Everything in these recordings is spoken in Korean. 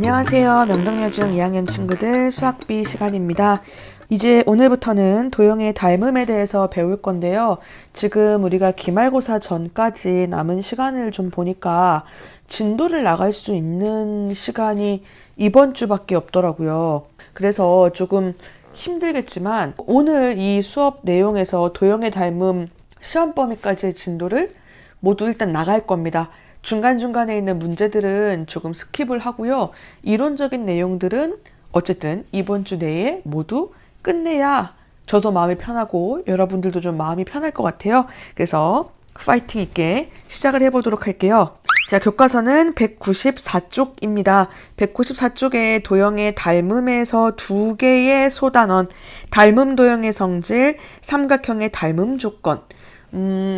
안녕하세요. 명동여중 2학년 친구들 수학비 시간입니다. 이제 오늘부터는 도형의 닮음에 대해서 배울 건데요. 지금 우리가 기말고사 전까지 남은 시간을 좀 보니까 진도를 나갈 수 있는 시간이 이번 주밖에 없더라고요. 그래서 조금 힘들겠지만 오늘 이 수업 내용에서 도형의 닮음 시험 범위까지의 진도를 모두 일단 나갈 겁니다. 중간중간에 있는 문제들은 조금 스킵을 하고요. 이론적인 내용들은 어쨌든 이번 주 내에 모두 끝내야 저도 마음이 편하고 여러분들도 좀 마음이 편할 것 같아요. 그래서 파이팅 있게 시작을 해보도록 할게요. 자, 교과서는 194쪽입니다. 194쪽에 도형의 닮음에서 두 개의 소단원, 닮음 도형의 성질, 삼각형의 닮음 조건.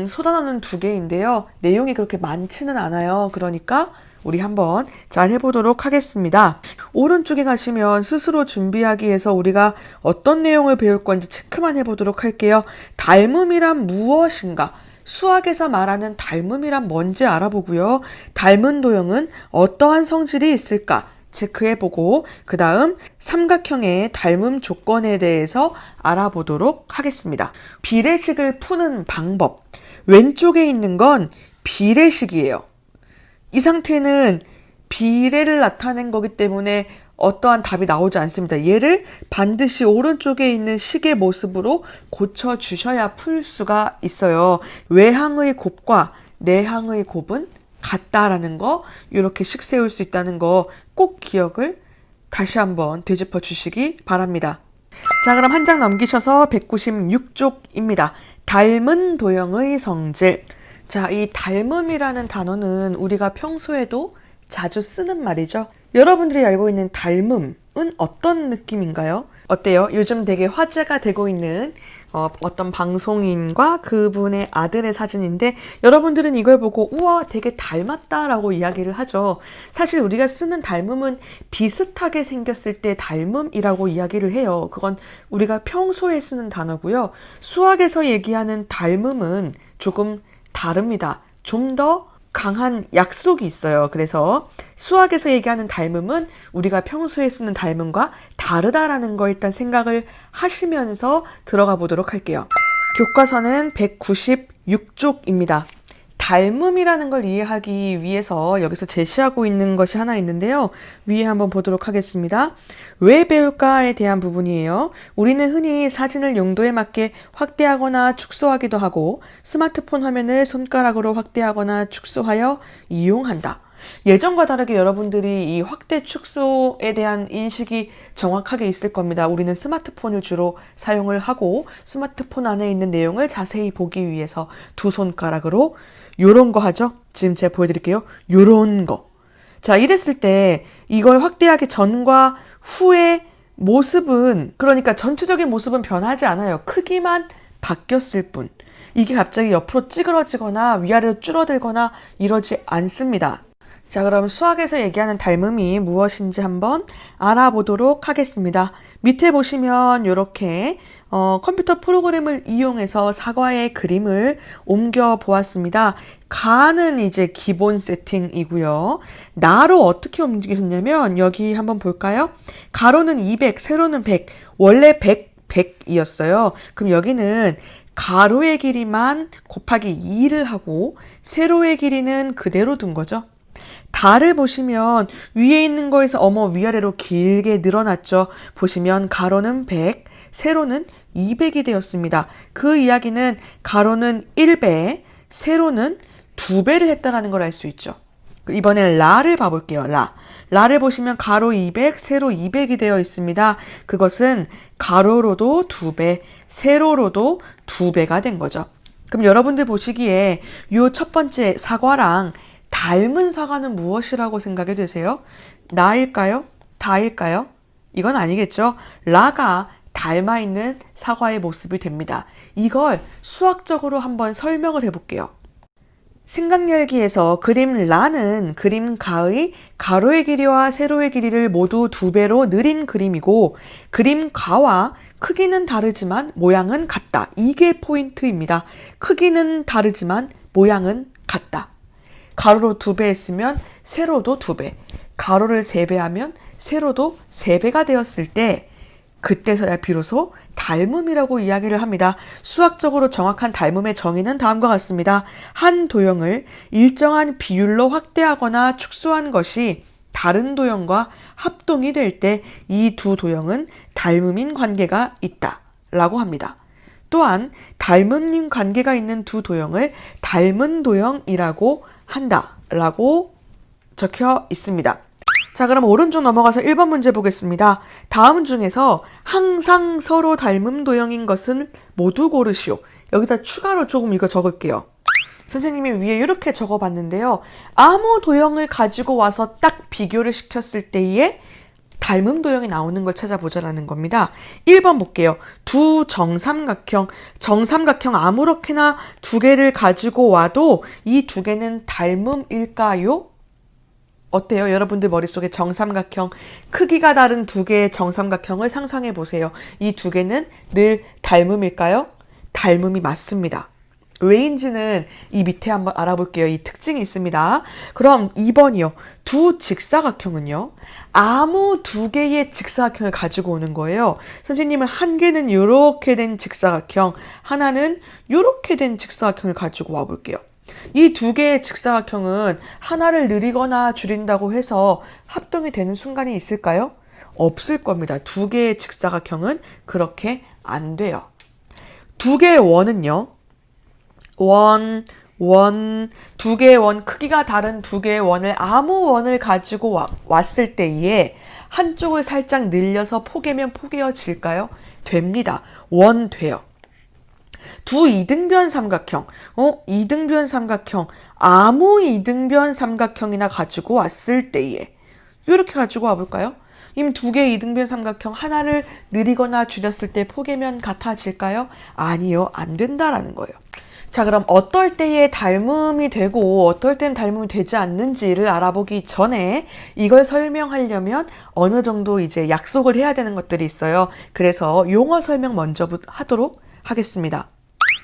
소단원은 두 개인데요. 내용이 그렇게 많지는 않아요. 그러니까 우리 한번 잘 해보도록 하겠습니다. 오른쪽에 가시면 스스로 준비하기 위해서 우리가 어떤 내용을 배울 건지 체크만 해보도록 할게요. 닮음이란 무엇인가? 수학에서 말하는 닮음이란 뭔지 알아보고요. 닮은 도형은 어떠한 성질이 있을까? 체크해보고 그 다음 삼각형의 닮음 조건에 대해서 알아보도록 하겠습니다. 비례식을 푸는 방법. 왼쪽에 있는 건 비례식이에요. 이 상태는 비례를 나타낸 거기 때문에 어떠한 답이 나오지 않습니다. 얘를 반드시 오른쪽에 있는 식의 모습으로 고쳐주셔야 풀 수가 있어요. 외항의 곱과 내항의 곱은 같다라는 거, 이렇게 식 세울 수 있다는 거 꼭 기억을 다시 한번 되짚어 주시기 바랍니다. 자, 그럼 한 장 넘기셔서 196쪽입니다. 닮은 도형의 성질. 자, 이 닮음이라는 단어는 우리가 평소에도 자주 쓰는 말이죠. 여러분들이 알고 있는 닮음은 어떤 느낌인가요? 어때요? 요즘 되게 화제가 되고 있는 어떤 방송인과 그분의 아들의 사진인데 여러분들은 이걸 보고 우와 되게 닮았다라고 이야기를 하죠. 사실 우리가 쓰는 닮음은 비슷하게 생겼을 때 닮음이라고 이야기를 해요. 그건 우리가 평소에 쓰는 단어고요. 수학에서 얘기하는 닮음은 조금 다릅니다. 좀 더 강한 약속이 있어요. 그래서 수학에서 얘기하는 닮음은 우리가 평소에 쓰는 닮음과 다르다라는 거 일단 생각을 하시면서 들어가 보도록 할게요. 교과서는 196쪽입니다. 닮음이라는 걸 이해하기 위해서 여기서 제시하고 있는 것이 하나 있는데요. 위에 한번 보도록 하겠습니다. 왜 배울까에 대한 부분이에요. 우리는 흔히 사진을 용도에 맞게 확대하거나 축소하기도 하고 스마트폰 화면을 손가락으로 확대하거나 축소하여 이용한다. 예전과 다르게 여러분들이 이 확대 축소에 대한 인식이 정확하게 있을 겁니다. 우리는 스마트폰을 주로 사용을 하고 스마트폰 안에 있는 내용을 자세히 보기 위해서 두 손가락으로 요런 거 하죠? 지금 제가 보여드릴게요. 요런 거. 자, 이랬을 때 이걸 확대하기 전과 후의 모습은, 그러니까 전체적인 모습은 변하지 않아요. 크기만 바뀌었을 뿐. 이게 갑자기 옆으로 찌그러지거나 위아래로 줄어들거나 이러지 않습니다. 자, 그럼 수학에서 얘기하는 닮음이 무엇인지 한번 알아보도록 하겠습니다. 밑에 보시면 이렇게 컴퓨터 프로그램을 이용해서 사과의 그림을 옮겨 보았습니다. 가는 이제 기본 세팅이고요. 나로 어떻게 움직이셨냐면 여기 한번 볼까요? 가로는 200, 세로는 100. 원래 100, 100이었어요. 그럼 여기는 가로의 길이만 곱하기 2를 하고 세로의 길이는 그대로 둔 거죠. 달을 보시면 위에 있는 거에서 위아래로 길게 늘어났죠. 보시면 가로는 100, 세로는 200이 되었습니다. 그 이야기는 가로는 1배, 세로는 2배를 했다는 걸 알 수 있죠. 이번엔 라를 봐볼게요. 라를 보시면 가로 200, 세로 200이 되어 있습니다. 그것은 가로로도 2배, 세로로도 2배가 된 거죠. 그럼 여러분들 보시기에 요 첫 번째 사과랑 닮은 사과는 무엇이라고 생각이 되세요? 나일까요? 다일까요? 이건 아니겠죠. 라가 닮아있는 사과의 모습이 됩니다. 이걸 수학적으로 한번 설명을 해볼게요. 생각열기에서 그림 라는 그림 가의 가로의 길이와 세로의 길이를 모두 2배로 늘린 그림이고 그림 가와 크기는 다르지만 모양은 같다. 이게 포인트입니다. 크기는 다르지만 모양은 같다. 가로로 2배 했으면 세로도 2배. 가로를 3배하면 세로도 3배가 되었을 때 그때서야 비로소 닮음이라고 이야기를 합니다. 수학적으로 정확한 닮음의 정의는 다음과 같습니다. 한 도형을 일정한 비율로 확대하거나 축소한 것이 다른 도형과 합동이 될 때 이 두 도형은 닮음인 관계가 있다 라고 합니다. 또한 닮음인 관계가 있는 두 도형을 닮은 도형이라고 한다 라고 적혀 있습니다. 자, 그럼 오른쪽 넘어가서 1번 문제 보겠습니다. 다음 중에서 항상 서로 닮은 도형인 것은 모두 고르시오. 여기다 추가로 조금 이거 적을게요. 선생님이 위에 이렇게 적어봤는데요. 아무 도형을 가지고 와서 딱 비교를 시켰을 때에 닮은 도형이 나오는 걸 찾아보자라는 겁니다. 1번 볼게요. 두 정삼각형 아무렇게나 두 개를 가지고 와도 이 두 개는 닮음일까요? 어때요? 여러분들 머릿속에 정삼각형, 크기가 다른 두 개의 정삼각형을 상상해 보세요. 이 두 개는 늘 닮음일까요? 닮음이 맞습니다. 왜인지는 이 밑에 한번 알아볼게요. 이 특징이 있습니다. 그럼 2번이요. 두 직사각형은요. 아무 두 개의 직사각형을 가지고 오는 거예요. 선생님은 한 개는 이렇게 된 직사각형, 하나는 이렇게 된 직사각형을 가지고 와볼게요. 이 두 개의 직사각형은 하나를 늘리거나 줄인다고 해서 합동이 되는 순간이 있을까요? 없을 겁니다. 두 개의 직사각형은 그렇게 안 돼요. 두 개의 원은요. 두 개의 원, 크기가 다른 두 개의 원을 아무 원을 가지고 왔을 때에 한쪽을 살짝 늘려서 포개면 포개어질까요? 됩니다. 원 돼요. 두 이등변 삼각형, 이등변 삼각형, 아무 이등변 삼각형이나 가지고 왔을 때에 이렇게 가지고 와볼까요? 이미 두 개의 이등변 삼각형 하나를 늘리거나 줄였을 때 포개면 같아질까요? 아니요, 안 된다라는 거예요. 자, 그럼 어떨 때에 닮음이 되고 어떨 땐 닮음이 되지 않는지를 알아보기 전에 이걸 설명하려면 어느 정도 이제 약속을 해야 되는 것들이 있어요. 그래서 용어 설명 먼저 하도록 하겠습니다.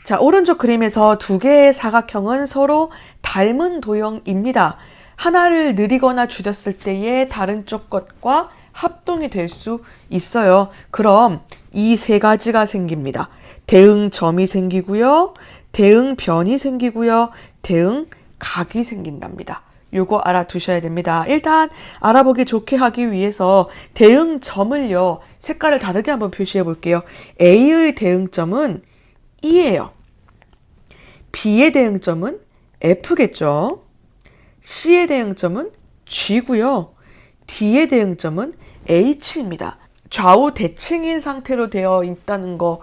자, 오른쪽 그림에서 두 개의 사각형은 서로 닮은 도형입니다. 하나를 늘리거나 줄였을 때에 다른 쪽 것과 합동이 될 수 있어요. 그럼 이 세 가지가 생깁니다. 대응점이 생기고요. 대응변이 생기고요. 대응각이 생긴답니다. 요거 알아두셔야 됩니다. 일단 알아보기 좋게 하기 위해서 대응점을요. 색깔을 다르게 한번 표시해 볼게요. A의 대응점은 E예요. B의 대응점은 F겠죠. C의 대응점은 G고요. D의 대응점은 H입니다. 좌우 대칭인 상태로 되어 있다는 거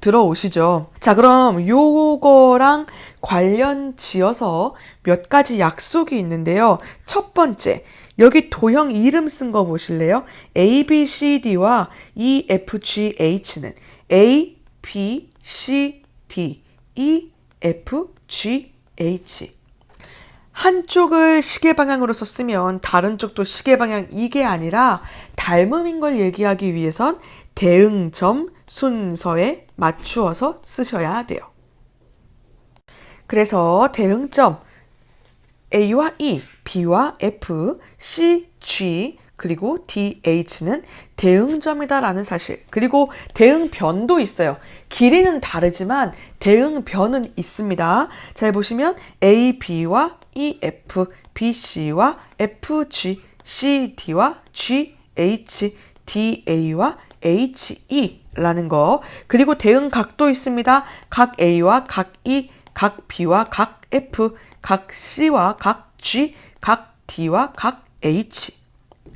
들어오시죠? 자, 그럼 요거랑 관련 지어서 몇 가지 약속이 있는데요. 첫 번째, 여기 도형 이름 쓴 거 보실래요? A, B, C, D와 E, F, G, H는 A, B, C, D, E, F, G, H. 한쪽을 시계 방향으로 썼으면 다른 쪽도 시계 방향 이게 아니라 닮음인 걸 얘기하기 위해선 대응점 순서에 맞추어서 쓰셔야 돼요. 그래서 대응점 A와 E, B와 F, C, G, 그리고 D, H는 대응점이다라는 사실. 그리고 대응변도 있어요. 길이는 다르지만 대응변은 있습니다. 잘 보시면 A, B와 E, F, B, C와 F, G, C, D와 G, H, D, A와 H, E 라는 거. 그리고 대응각도 있습니다. 각 A와 각 E, 각 B와 각 F, 각 C와 각 G, 각 D와 각 H.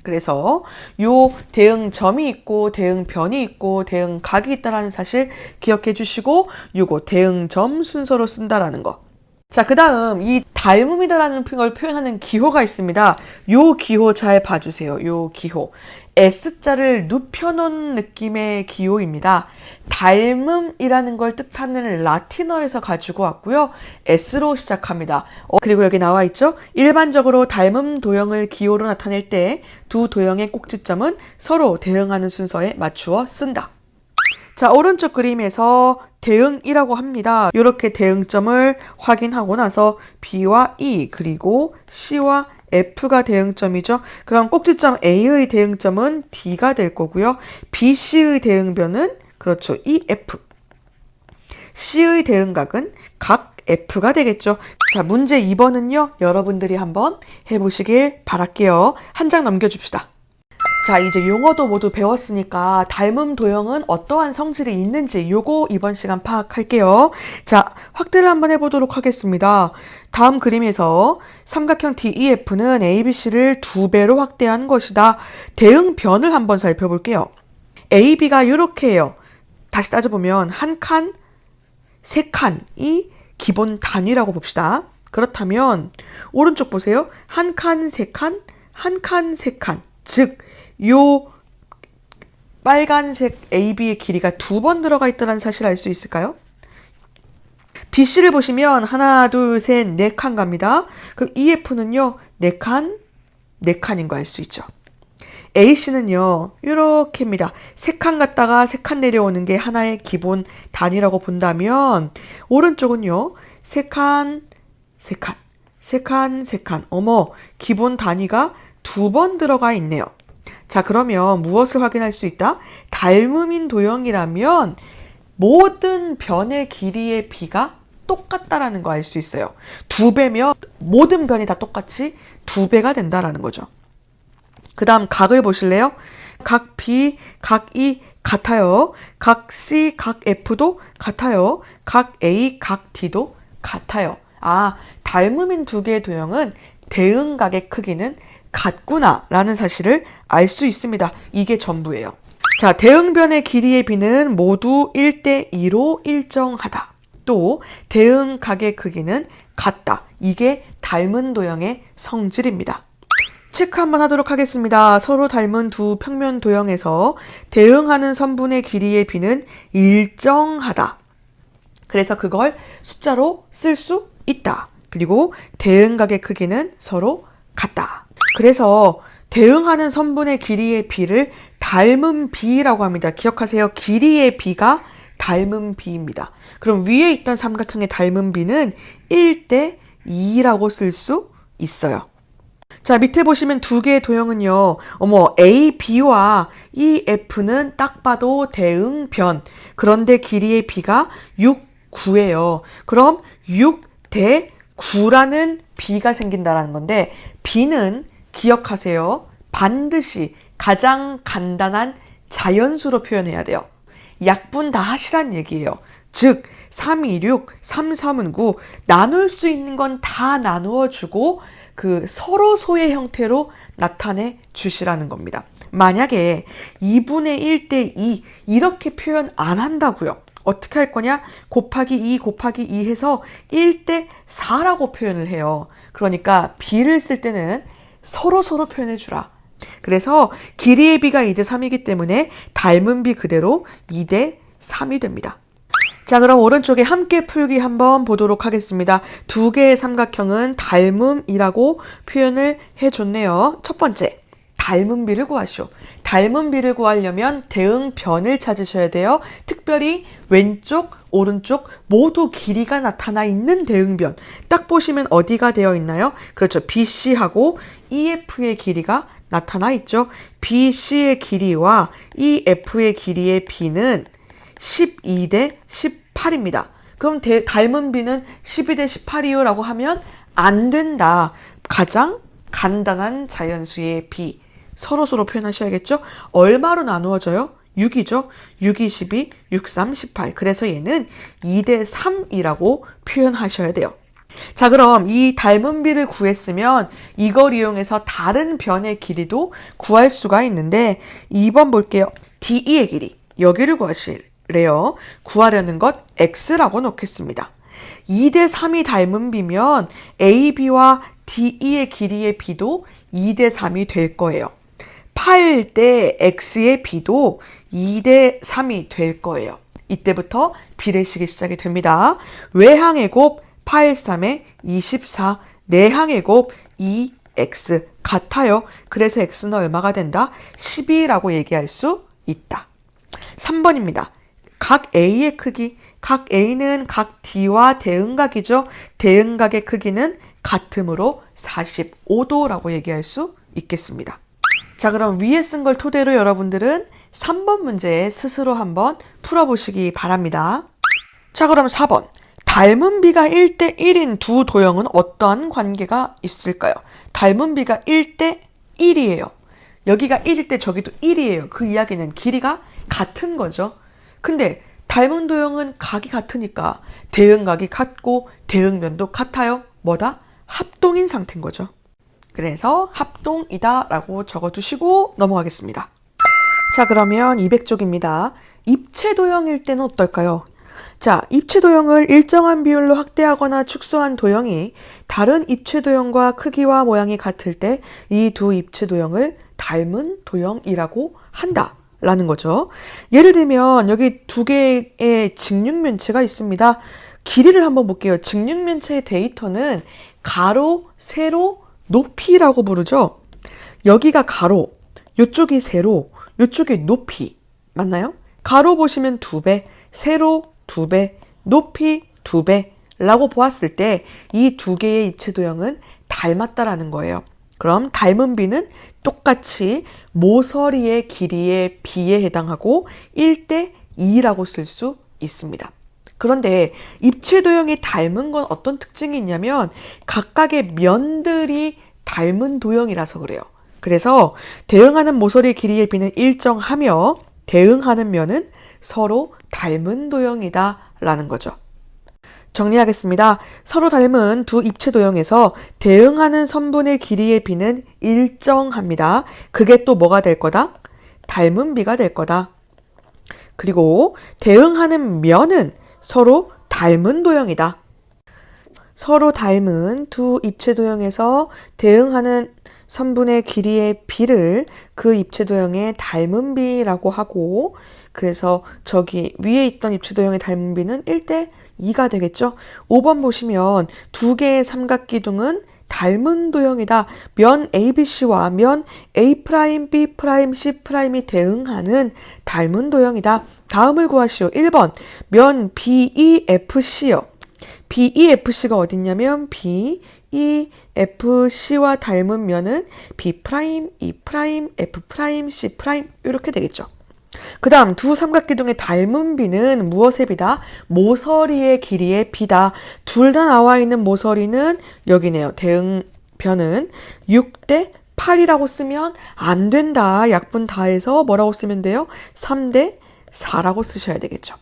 그래서 요 대응점이 있고 대응변이 있고 대응각이 있다는 사실 기억해 주시고 요거 대응점 순서로 쓴다라는 거. 자, 그 다음 이 닮음이다라는 걸 표현하는 기호가 있습니다. 요 기호 잘 봐주세요. 요 기호. S자를 눕혀놓은 느낌의 기호입니다. 닮음이라는 걸 뜻하는 라틴어에서 가지고 왔고요. S로 시작합니다. 그리고 여기 나와 있죠. 일반적으로 닮음 도형을 기호로 나타낼 때 두 도형의 꼭지점은 서로 대응하는 순서에 맞추어 쓴다. 자, 오른쪽 그림에서 대응이라고 합니다. 이렇게 대응점을 확인하고 나서 B와 E 그리고 C와 F가 대응점이죠. 그럼 꼭지점 A의 대응점은 D가 될 거고요. BC의 대응변은 그렇죠. 이 F. C의 대응각은 각 F가 되겠죠. 자, 문제 2번은요. 여러분들이 한번 해보시길 바랄게요. 한 장 넘겨줍시다. 자, 이제 용어도 모두 배웠으니까 닮음 도형은 어떠한 성질이 있는지 요거 이번 시간 파악할게요. 자, 확대를 한번 해보도록 하겠습니다. 다음 그림에서 삼각형 DEF는 ABC를 2배로 확대한 것이다. 대응변을 한번 살펴볼게요. AB가 이렇게 해요. 다시 따져보면 한 칸, 세 칸이 기본 단위라고 봅시다. 그렇다면 오른쪽 보세요. 한 칸, 세 칸, 한 칸, 세 칸. 즉, 요 빨간색 AB의 길이가 2번 들어가 있다는 사실을 알 수 있을까요? BC를 보시면 하나, 둘, 셋, 네 칸 갑니다. 그럼 EF는요, 네 칸인 거 알 수 있죠. AC는요, 이렇게입니다. 세 칸 갔다가 세 칸 내려오는 게 하나의 기본 단위라고 본다면, 오른쪽은요, 세 칸, 세 칸, 세 칸, 세 칸. 어머, 기본 단위가 2번 들어가 있네요. 자, 그러면 무엇을 확인할 수 있다? 닮음인 도형이라면 모든 변의 길이의 비가 똑같다라는 거 알 수 있어요. 2배면 모든 변이 다 똑같이 2배가 된다라는 거죠. 그 다음 각을 보실래요? 각 B, 각 E 같아요. 각 C, 각 F도 같아요. 각 A, 각 D도 같아요. 아, 닮음인 두 개의 도형은 대응각의 크기는 같구나 라는 사실을 알 수 있습니다. 이게 전부예요. 자, 대응변의 길이의 비는 모두 1대2로 일정하다. 또 대응각의 크기는 같다. 이게 닮은 도형의 성질입니다. 체크 한번 하도록 하겠습니다. 서로 닮은 두 평면 도형에서 대응하는 선분의 길이의 비는 일정하다. 그래서 그걸 숫자로 쓸 수 있다. 그리고 대응각의 크기는 서로 같다. 그래서 대응하는 선분의 길이의 비를 닮은 비라고 합니다. 기억하세요. 길이의 비가 닮은 비입니다. 그럼 위에 있던 삼각형의 닮은 비는 1대2라고 쓸 수 있어요. 자, 밑에 보시면 두 개의 도형은요. 어머, A, B와 EF는 딱 봐도 대응변. 그런데 길이의 비가 6, 9예요. 그럼 6대 9라는 비가 생긴다는 건데 비는 기억하세요. 반드시 가장 간단한 자연수로 표현해야 돼요. 약분 다 하시란 얘기예요. 즉 3, 2, 6, 3, 3은 9 나눌 수 있는 건 다 나누어 주고 그 서로소의 형태로 나타내 주시라는 겁니다. 만약에 2분의 1대 2 이렇게 표현 안 한다고요. 어떻게 할 거냐? 곱하기 2 곱하기 2 해서 1대 4라고 표현을 해요. 그러니까 비를 쓸 때는 서로 표현해 주라. 그래서 길이의 비가 2대 3이기 때문에 닮은 비 그대로 2대 3이 됩니다. 자, 그럼 오른쪽에 함께 풀기 한번 보도록 하겠습니다. 두 개의 삼각형은 닮음이라고 표현을 해줬네요. 첫 번째, 닮은 비를 구하시오. 닮은 비를 구하려면 대응변을 찾으셔야 돼요. 특별히 왼쪽, 오른쪽 모두 길이가 나타나 있는 대응변. 딱 보시면 어디가 되어 있나요? 그렇죠. BC하고 EF의 길이가 나타나 있죠. BC의 길이와 EF의 길이의 비는 12대 18입니다. 그럼 닮은 비는 12대 18이요 라고 하면 안 된다. 가장 간단한 자연수의 비. 서로 표현하셔야겠죠? 얼마로 나누어져요? 6이죠? 6, 22, 6, 3, 18. 그래서 얘는 2대 3이라고 표현하셔야 돼요. 자, 그럼 이 닮은 비를 구했으면 이걸 이용해서 다른 변의 길이도 구할 수가 있는데 2번 볼게요. DE의 길이. 여기를 구하시래요. 구하려는 것 X라고 놓겠습니다. 2대 3이 닮은 비면 AB와 DE의 길이의 비도 2대 3이 될 거예요. 8대 X의 비도 2대 3이 될 거예요. 이때부터 비례식이 시작이 됩니다. 외항의 곱 8, 3에 24, 내항의 곱 2X 같아요. 그래서 X는 얼마가 된다? 12라고 얘기할 수 있다. 3번입니다. 각 A의 크기. 각 A는 각 D와 대응각이죠. 대응각의 크기는 같음으로 45도라고 얘기할 수 있겠습니다. 자, 그럼 위에 쓴 걸 토대로 여러분들은 3번 문제 스스로 한번 풀어보시기 바랍니다. 자, 그럼 4번. 닮은 비가 1대 1인 두 도형은 어떠한 관계가 있을까요? 닮은 비가 1대 1이에요. 여기가 1일 때 저기도 1이에요. 그 이야기는 길이가 같은 거죠. 근데 닮은 도형은 각이 같으니까 대응각이 같고 대응면도 같아요. 뭐다? 합동인 상태인 거죠. 그래서 합동이다 라고 적어두시고 넘어가겠습니다. 자, 그러면 200쪽입니다. 입체도형일 때는 어떨까요? 자, 입체도형을 일정한 비율로 확대하거나 축소한 도형이 다른 입체도형과 크기와 모양이 같을 때 이 두 입체도형을 닮은 도형이라고 한다 라는 거죠. 예를 들면 여기 두 개의 직육면체가 있습니다. 길이를 한번 볼게요. 직육면체의 데이터는 가로, 세로, 높이라고 부르죠. 여기가 가로, 이쪽이 세로, 이쪽이 높이. 맞나요? 가로 보시면 2배, 세로 2배, 높이 2배 라고 보았을 때 이 두 개의 입체도형은 닮았다라는 거예요. 그럼 닮은 비는 똑같이 모서리의 길이의 비에 해당하고 1대 2라고 쓸 수 있습니다. 그런데 입체도형이 닮은 건 어떤 특징이 있냐면 각각의 면들이 닮은 도형이라서 그래요. 그래서 대응하는 모서리 길이의 비는 일정하며 대응하는 면은 서로 닮은 도형이다 라는 거죠. 정리하겠습니다. 서로 닮은 두 입체도형에서 대응하는 선분의 길이의 비는 일정합니다. 그게 또 뭐가 될 거다? 닮은 비가 될 거다. 그리고 대응하는 면은 서로 닮은 도형이다. 서로 닮은 두 입체도형에서 대응하는 선분의 길이의 비를 그 입체도형의 닮은 비라고 하고, 그래서 저기 위에 있던 입체도형의 닮은 비는 1대 2가 되겠죠. 5번 보시면 두 개의 삼각기둥은 닮은 도형이다. 면 ABC와 면 A', B', C'이 대응하는 닮은 도형이다. 다음을 구하시오. 1번 면 BEFC요. BEFC가 어딨냐면 BEFC와 닮은 면은 B', E', F', C' 이렇게 되겠죠. 그 다음 두 삼각기둥의 닮은 비는 무엇의 비다? 모서리의 길이의 비다. 둘 다 나와 있는 모서리는 여기네요. 대응변은 6대 8이라고 쓰면 안 된다. 약분 다해서 뭐라고 쓰면 돼요? 3대 4라고 쓰셔야 되겠죠.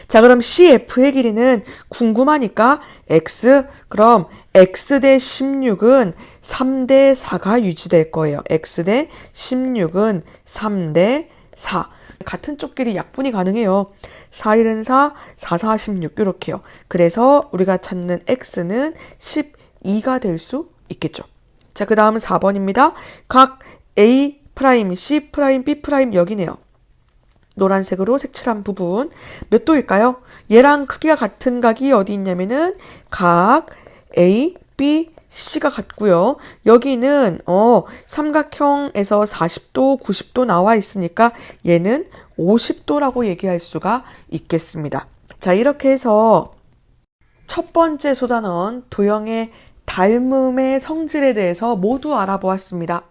자, 그럼 CF의 길이는 궁금하니까 X, 그럼 X 대 16은 3대 4가 유지될 거예요. X 대 16은 3대 4. 같은 쪽끼리 약분이 가능해요. 4, 1은 4, 4, 4, 16 이렇게요. 그래서 우리가 찾는 X는 12가 될 수 있겠죠. 자, 그 다음은 4번입니다. 각 A', C', B' 여기네요. 노란색으로 색칠한 부분 몇 도일까요? 얘랑 크기가 같은 각이 어디 있냐면은 각 A, B, C가 같고요. 여기는 삼각형에서 40도, 90도 나와 있으니까 얘는 50도라고 얘기할 수가 있겠습니다. 자, 이렇게 해서 첫 번째 소단원 도형의 닮음의 성질에 대해서 모두 알아보았습니다.